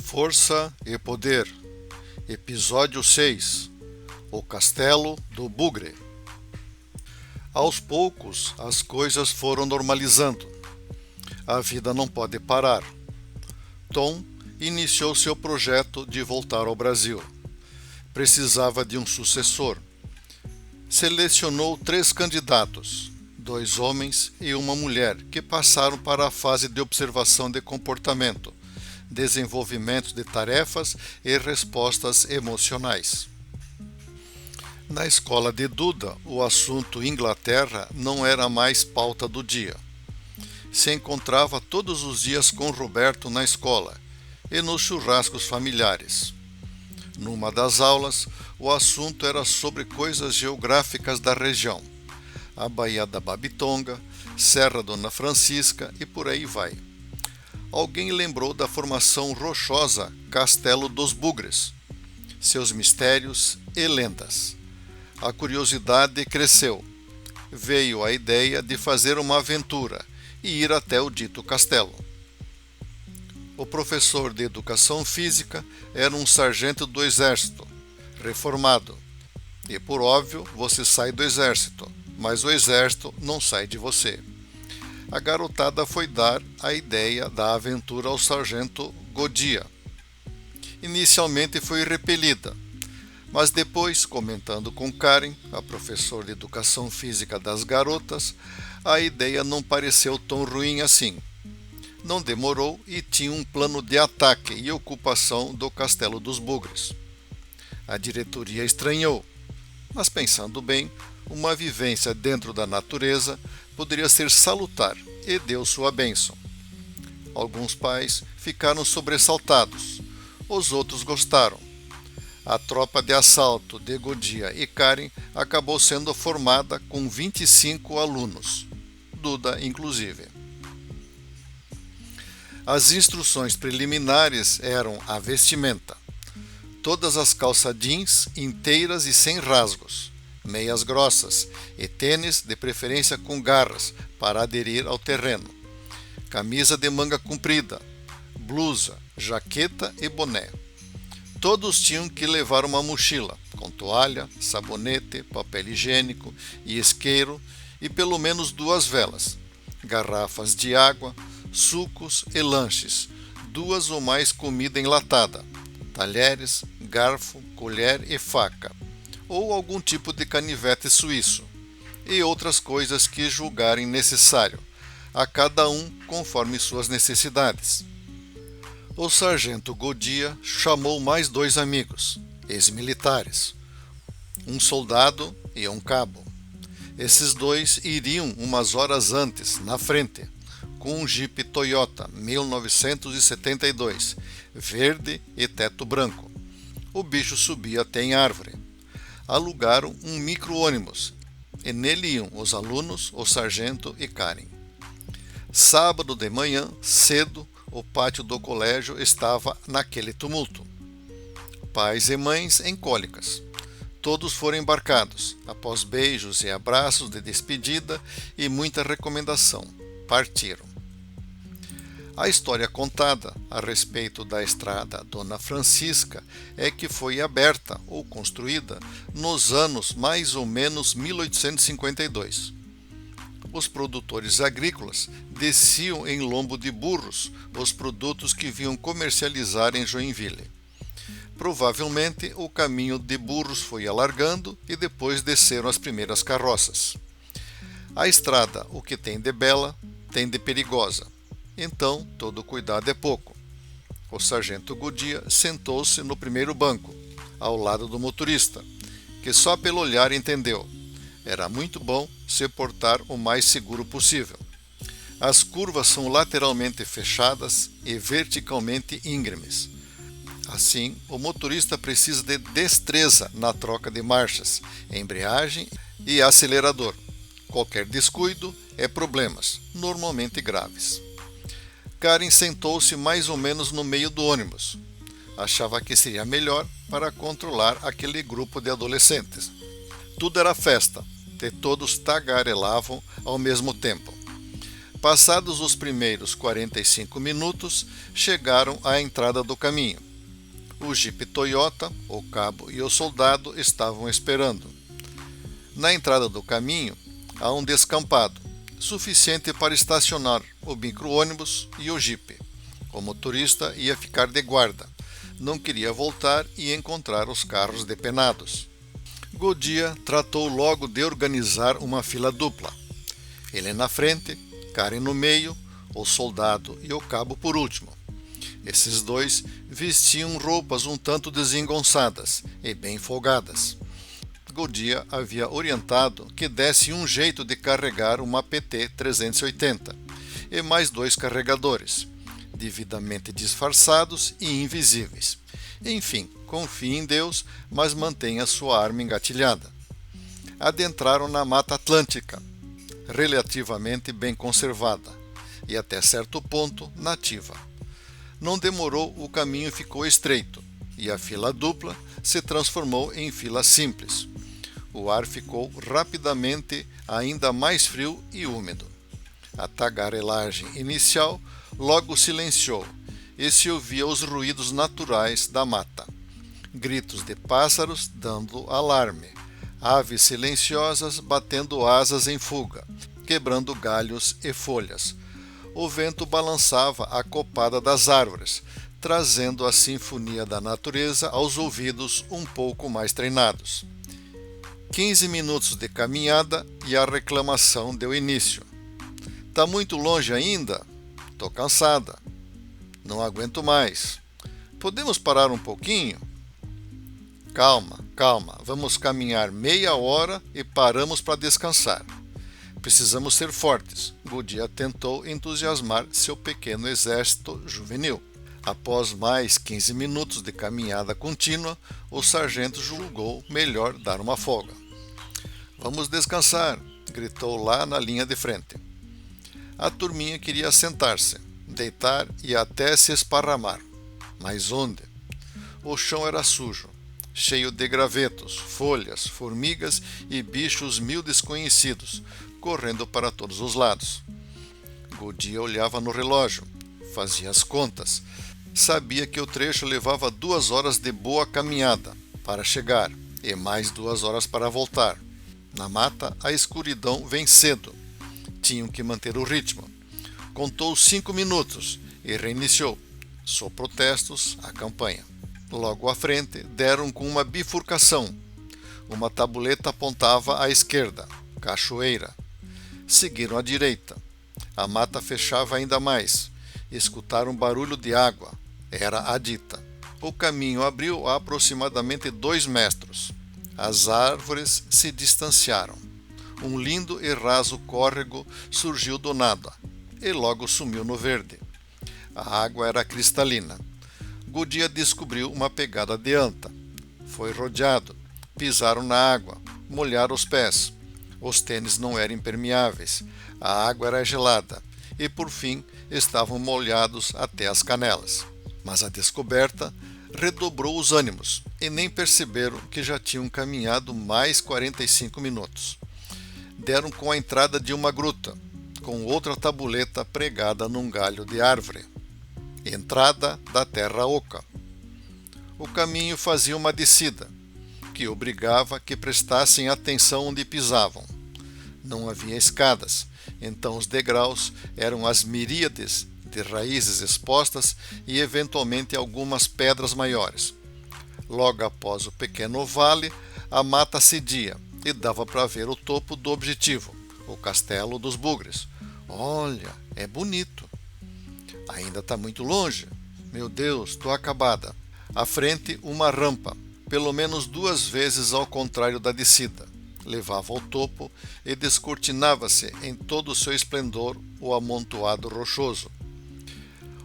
Força e Poder, Episódio 6: O Castelo do Bugre. Aos poucos, as coisas foram normalizando. A vida não pode parar. Tom iniciou seu projeto de voltar ao Brasil. Precisava de um sucessor. Selecionou 3 candidatos, 2 homens e uma mulher, que passaram para a fase de observação de comportamento, desenvolvimento de tarefas e respostas emocionais. Na escola de Duda, o assunto Inglaterra não era mais pauta do dia. Se encontrava todos os dias com Roberto na escola e nos churrascos familiares. Numa das aulas, o assunto era sobre coisas geográficas da região, a Baía da Babitonga, Serra Dona Francisca e por aí vai. Alguém lembrou da formação rochosa Castelo dos Bugres, seus mistérios e lendas. A curiosidade cresceu. Veio a ideia de fazer uma aventura e ir até o dito castelo. O professor de educação física era um sargento do exército, reformado. E por óbvio, você sai do exército, mas o exército não sai de você. A garotada foi dar a ideia da aventura ao sargento Godia. Inicialmente foi repelida, mas depois, comentando com Karen, a professora de educação física das garotas, a ideia não pareceu tão ruim assim. Não demorou e tinha um plano de ataque e ocupação do Castelo dos Bugres. A diretoria estranhou, mas pensando bem, uma vivência dentro da natureza poderia ser salutar e deu sua bênção. Alguns pais ficaram sobressaltados, os outros gostaram. A tropa de assalto de Godia e Karen acabou sendo formada com 25 alunos, Duda inclusive. As instruções preliminares eram a vestimenta. Todas as calças jeans inteiras e sem rasgos, meias grossas e tênis de preferência com garras para aderir ao terreno, camisa de manga comprida, blusa, jaqueta e boné. Todos tinham que levar uma mochila com toalha, sabonete, papel higiênico e isqueiro e pelo menos 2 velas, garrafas de água, sucos e lanches, 2 ou mais comida enlatada, talheres, garfo, colher e faca, ou algum tipo de canivete suíço, e outras coisas que julgarem necessário, a cada um conforme suas necessidades. O sargento Godia chamou mais 2 amigos, ex-militares, um soldado e um cabo. Esses 2 iriam umas horas antes, na frente, com um Jeep Toyota 1972, verde e teto branco. O bicho subia até em árvore. Alugaram um micro-ônibus e nele iam os alunos, o sargento e Karen. Sábado de manhã, cedo, o pátio do colégio estava naquele tumulto. Pais e mães em cólicas. Todos foram embarcados, após beijos e abraços de despedida e muita recomendação. Partiram. A história contada a respeito da estrada Dona Francisca é que foi aberta ou construída nos anos mais ou menos 1852. Os produtores agrícolas desciam em lombo de burros os produtos que vinham comercializar em Joinville. Provavelmente o caminho de burros foi alargando e depois desceram as primeiras carroças. A estrada, o que tem de bela, tem de perigosa. Então, todo cuidado é pouco. O sargento Godia sentou-se no primeiro banco, ao lado do motorista, que só pelo olhar entendeu. Era muito bom se portar o mais seguro possível. As curvas são lateralmente fechadas e verticalmente íngremes. Assim, o motorista precisa de destreza na troca de marchas, embreagem e acelerador. Qualquer descuido é problemas, normalmente graves. Karen sentou-se mais ou menos no meio do ônibus. Achava que seria melhor para controlar aquele grupo de adolescentes. Tudo era festa, e todos tagarelavam ao mesmo tempo. Passados os primeiros 45 minutos, chegaram à entrada do caminho. O jipe Toyota, o cabo e o soldado estavam esperando. Na entrada do caminho, há um descampado, suficiente para estacionar o micro-ônibus e o jipe. O motorista ia ficar de guarda. Não queria voltar e encontrar os carros depenados. Godia tratou logo de organizar uma fila dupla. Ele na frente, Karen no meio, o soldado e o cabo por último. Esses dois vestiam roupas um tanto desengonçadas e bem folgadas. Godia havia orientado que desse um jeito de carregar uma PT 380 e mais 2 carregadores, devidamente disfarçados e invisíveis. Enfim, confie em Deus, mas mantenha sua arma engatilhada. Adentraram na Mata Atlântica, relativamente bem conservada e até certo ponto nativa. Não demorou, o caminho ficou estreito e a fila dupla se transformou em fila simples. O ar ficou rapidamente ainda mais frio e úmido. A tagarelagem inicial logo silenciou e se ouvia os ruídos naturais da mata. Gritos de pássaros dando alarme, aves silenciosas batendo asas em fuga, quebrando galhos e folhas. O vento balançava a copada das árvores, trazendo a sinfonia da natureza aos ouvidos um pouco mais treinados. 15 minutos de caminhada e a reclamação deu início. Tá muito longe ainda? Tô cansada. Não aguento mais. Podemos parar um pouquinho? Calma, calma. Vamos caminhar meia hora e paramos para descansar. Precisamos ser fortes. Godia tentou entusiasmar seu pequeno exército juvenil. Após mais 15 minutos de caminhada contínua, o sargento julgou melhor dar uma folga. Vamos descansar, gritou lá na linha de frente. A turminha queria sentar-se, deitar e até se esparramar. Mas onde? O chão era sujo, cheio de gravetos, folhas, formigas e bichos mil desconhecidos, correndo para todos os lados. Godia olhava no relógio, fazia as contas. Sabia que o trecho levava 2 horas de boa caminhada para chegar e mais 2 horas para voltar. Na mata, a escuridão vem cedo. Tinham que manter o ritmo. Contou 5 minutos e reiniciou. Sob protestos, a campanha. Logo à frente, deram com uma bifurcação. Uma tabuleta apontava à esquerda, cachoeira. Seguiram à direita. A mata fechava ainda mais. Escutaram barulho de água. Era a Dita. O caminho abriu a aproximadamente 2 metros. As árvores se distanciaram. Um lindo e raso córrego surgiu do nada e logo sumiu no verde. A água era cristalina. Godia descobriu uma pegada de anta. Foi rodeado. Pisaram na água. Molharam os pés. Os tênis não eram impermeáveis. A água era gelada. E por fim estavam molhados até as canelas. Mas a descoberta redobrou os ânimos e nem perceberam que já tinham caminhado mais 45 minutos. Deram com a entrada de uma gruta, com outra tabuleta pregada num galho de árvore. Entrada da Terra Oca. O caminho fazia uma descida, que obrigava que prestassem atenção onde pisavam. Não havia escadas, então os degraus eram as miríades de raízes expostas e eventualmente algumas pedras maiores. Logo após o pequeno vale, a mata cedia e dava para ver o topo do objetivo, o Castelo dos Bugres. Olha, é bonito. Ainda está muito longe. Meu Deus, estou acabada. À frente, uma rampa, pelo menos 2 vezes ao contrário da descida. Levava ao topo e descortinava-se em todo o seu esplendor o amontoado rochoso.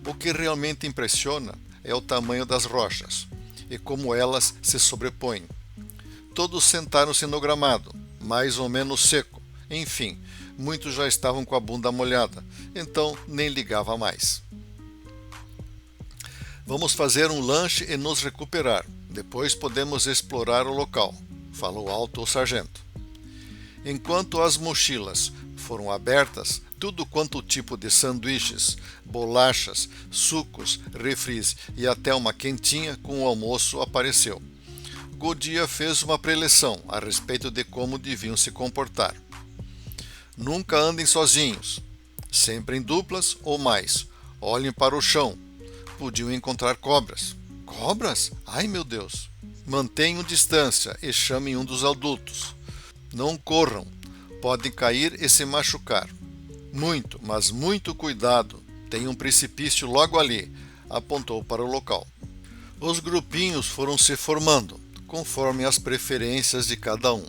O que realmente impressiona é o tamanho das rochas e como elas se sobrepõem. Todos sentaram-se no gramado, mais ou menos seco. Enfim, muitos já estavam com a bunda molhada, então nem ligava mais. Vamos fazer um lanche e nos recuperar. Depois podemos explorar o local, falou alto o sargento. Enquanto as mochilas foram abertas, tudo quanto tipo de sanduíches, bolachas, sucos, refris e até uma quentinha com o almoço apareceu. Godia fez uma preleção a respeito de como deviam se comportar. Nunca andem sozinhos, sempre em duplas ou mais. Olhem para o chão. Podiam encontrar cobras. Cobras? Ai, meu Deus! Mantenham distância e chamem um dos adultos. Não corram, podem cair e se machucar. Muito, mas muito cuidado, tem um precipício logo ali, apontou para o local. Os grupinhos foram se formando, conforme as preferências de cada um.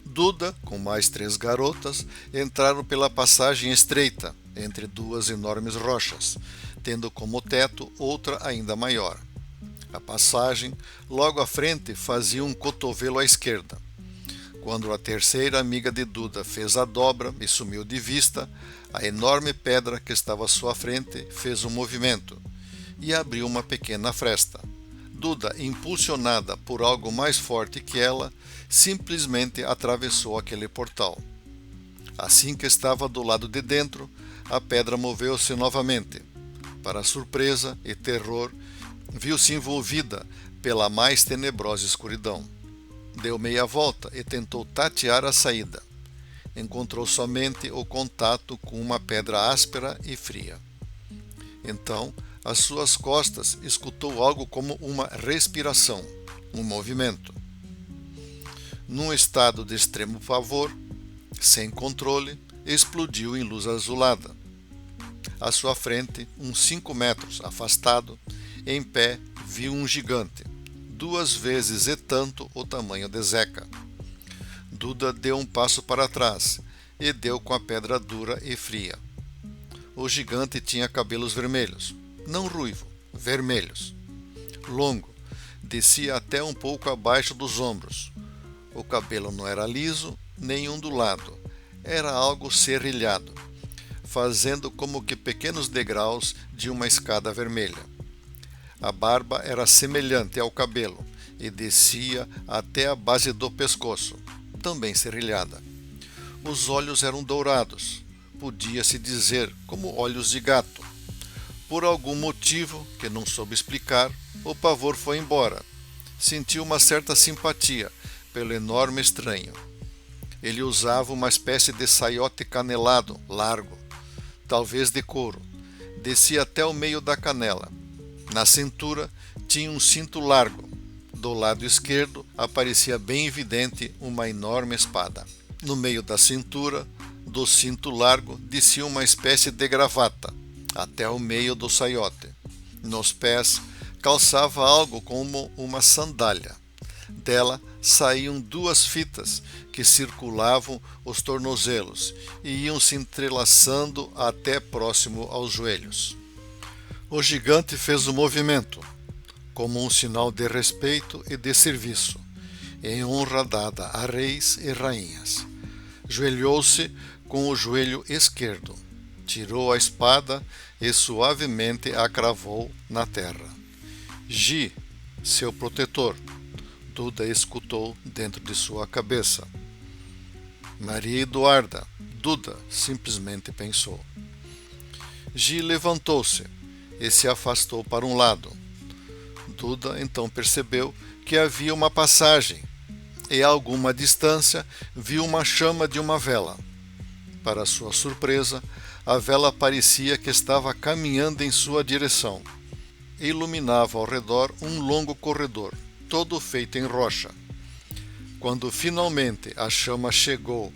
Duda, com mais 3 garotas, entraram pela passagem estreita, entre 2 enormes rochas, tendo como teto outra ainda maior. A passagem, logo à frente, fazia um cotovelo à esquerda. Quando a terceira amiga de Duda fez a dobra e sumiu de vista, a enorme pedra que estava à sua frente fez um movimento e abriu uma pequena fresta. Duda, impulsionada por algo mais forte que ela, simplesmente atravessou aquele portal. Assim que estava do lado de dentro, a pedra moveu-se novamente. Para surpresa e terror, viu-se envolvida pela mais tenebrosa escuridão. Deu meia volta e tentou tatear a saída. Encontrou somente o contato com uma pedra áspera e fria. Então, às suas costas, escutou algo como uma respiração, um movimento. Num estado de extremo pavor, sem controle, explodiu em luz azulada. À sua frente, uns 5 metros afastado, em pé, viu um gigante, 2 vezes e tanto o tamanho de Zeca. Duda deu um passo para trás e deu com a pedra dura e fria. O gigante tinha cabelos vermelhos, não ruivo, vermelhos. Longo, descia até um pouco abaixo dos ombros. O cabelo não era liso nem ondulado, era algo serrilhado, fazendo como que pequenos degraus de uma escada vermelha. A barba era semelhante ao cabelo e descia até a base do pescoço, também serrilhada. Os olhos eram dourados, podia-se dizer como olhos de gato. Por algum motivo, que não soube explicar, o pavor foi embora. Sentiu uma certa simpatia pelo enorme estranho. Ele usava uma espécie de saiote canelado, largo, talvez de couro. Descia até o meio da canela. Na cintura tinha um cinto largo. Do lado esquerdo aparecia bem evidente uma enorme espada. No meio da cintura, do cinto largo, descia uma espécie de gravata, até o meio do saiote. Nos pés, calçava algo como uma sandália. Dela saíam 2 fitas que circulavam os tornozelos e iam se entrelaçando até próximo aos joelhos. O gigante fez o movimento, como um sinal de respeito e de serviço, em honra dada a reis e rainhas. Joelhou-se com o joelho esquerdo, tirou a espada e suavemente a cravou na terra. Gi, seu protetor, Duda escutou dentro de sua cabeça. Maria Eduarda, Duda simplesmente pensou. Gi levantou-se e se afastou para um lado. Duda então percebeu que havia uma passagem e a alguma distância viu uma chama de uma vela. Para sua surpresa, a vela parecia que estava caminhando em sua direção. Iluminava ao redor um longo corredor, todo feito em rocha. Quando finalmente a chama chegou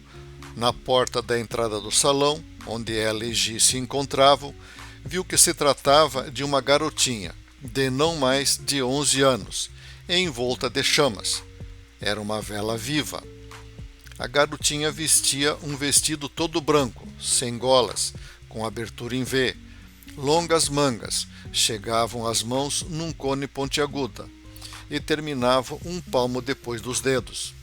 na porta da entrada do salão, onde ela e Gi se encontravam, viu que se tratava de uma garotinha, de não mais de 11 anos, envolta de chamas. Era uma vela viva. A garotinha vestia um vestido todo branco, sem golas, com abertura em V. Longas mangas chegavam às mãos num cone pontiaguda e terminavam um palmo depois dos dedos.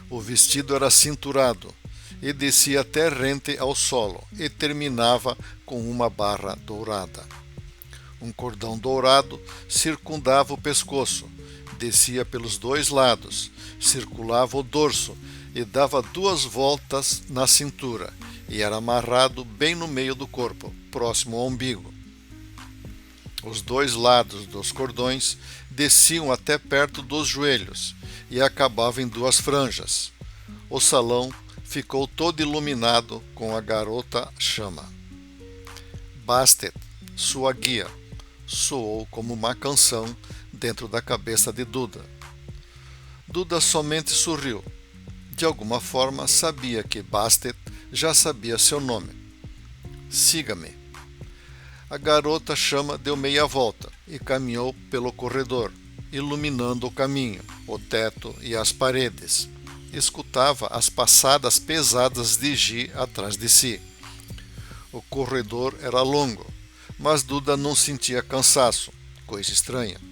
O vestido era cinturado e descia até rente ao solo e terminava com uma barra dourada. Um cordão dourado circundava o pescoço, descia pelos 2 lados, circulava o dorso e dava 2 voltas na cintura e era amarrado bem no meio do corpo, próximo ao umbigo. Os dois lados dos cordões desciam até perto dos joelhos e acabavam em duas franjas. O salão ficou todo iluminado com a garota chama. Bastet, sua guia, soou como uma canção dentro da cabeça de Duda. Duda somente sorriu. De alguma forma sabia que Bastet já sabia seu nome. Siga-me. A garota chama deu meia volta e caminhou pelo corredor, iluminando o caminho, o teto e as paredes. Escutava as passadas pesadas de Gi atrás de si. O corredor era longo, mas Duda não sentia cansaço, coisa estranha.